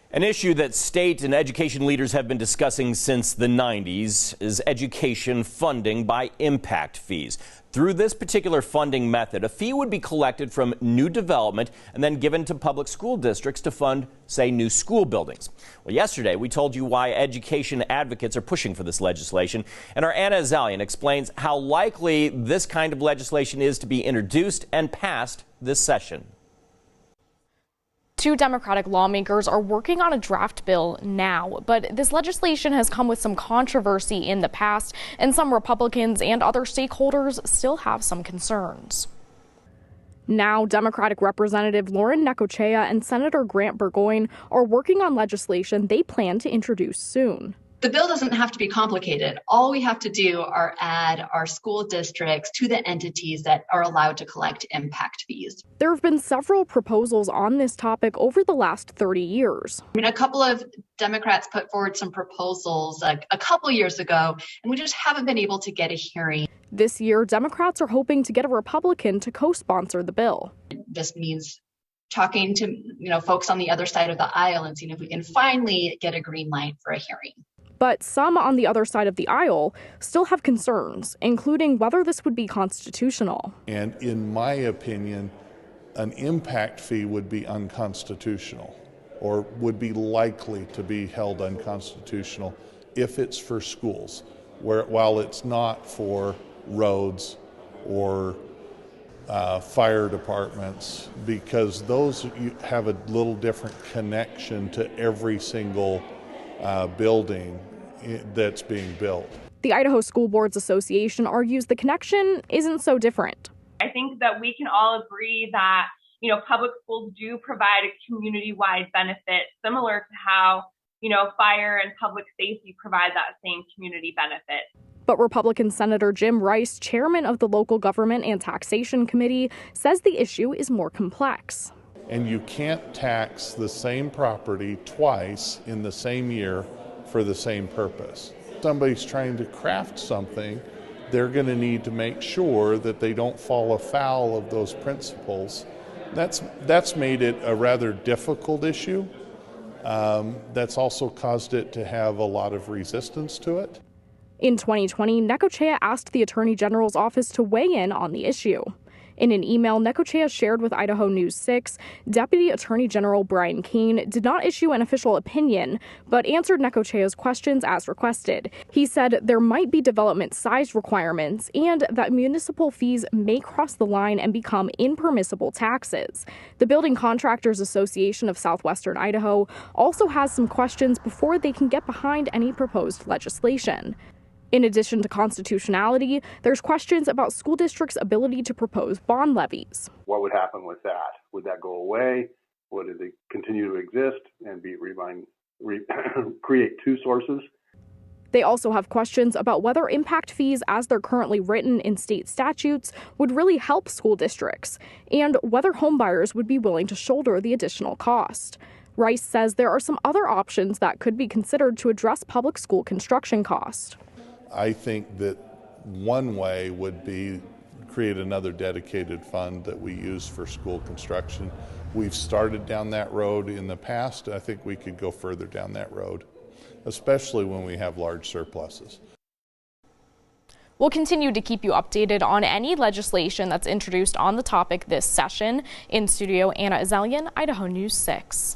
An issue that state and education leaders have been discussing since the 90s is education funding by impact fees. Through this particular funding method, a fee would be collected from new development and then given to public school districts to fund, say, new school buildings. Well, yesterday we told you why education advocates are pushing for this legislation, and our Anna Azalian explains how likely this kind of legislation is to be introduced and passed this session. Two Democratic lawmakers are working on a draft bill now, but this legislation has come with some controversy in the past, and some Republicans and other stakeholders still have some concerns. Now, Democratic Representative Lauren Necochea and Senator Grant Burgoyne are working on legislation they plan to introduce soon. The bill doesn't have to be complicated. All we have to do are add our school districts to the entities that are allowed to collect impact fees. There have been several proposals on this topic over the last 30 years. A couple of Democrats put forward some proposals like a couple years ago, and we just haven't been able to get a hearing. This year, Democrats are hoping to get a Republican to co-sponsor the bill. This means talking to folks on the other side of the aisle and seeing if we can finally get a green light for a hearing. But some on the other side of the aisle still have concerns, including whether this would be constitutional. And in my opinion, an impact fee would be unconstitutional, or would be likely to be held unconstitutional if it's for schools, while it's not for roads or fire departments, because those have a little different connection to every single building that's being built. The Idaho School Boards Association argues the connection isn't so different. I think that we can all agree that, public schools do provide a community-wide benefit similar to how, fire and public safety provide that same community benefit. But Republican Senator Jim Rice, chairman of the Local Government and Taxation Committee, says the issue is more complex. And you can't tax the same property twice in the same year for the same purpose. If somebody's trying to craft something, they're going to need to make sure that they don't fall afoul of those principles. That's made it a rather difficult issue. That's also caused it to have a lot of resistance to it. In 2020, Necochea asked the Attorney General's office to weigh in on the issue. In an email Necochea shared with Idaho News 6, Deputy Attorney General Brian Keene did not issue an official opinion, but answered Necochea's questions as requested. He said there might be development size requirements and that municipal fees may cross the line and become impermissible taxes. The Building Contractors Association of Southwestern Idaho also has some questions before they can get behind any proposed legislation. In addition to constitutionality, there's questions about school districts' ability to propose bond levies. What would happen with that? Would that go away? Would it continue to exist and create two sources? They also have questions about whether impact fees, as they're currently written in state statutes, would really help school districts, and whether homebuyers would be willing to shoulder the additional cost. Rice says there are some other options that could be considered to address public school construction costs. I think that one way would be create another dedicated fund that we use for school construction. We've started down that road in the past. I think we could go further down that road, especially when we have large surpluses. We'll continue to keep you updated on any legislation that's introduced on the topic this session. In studio, Anna Azalian, Idaho News 6.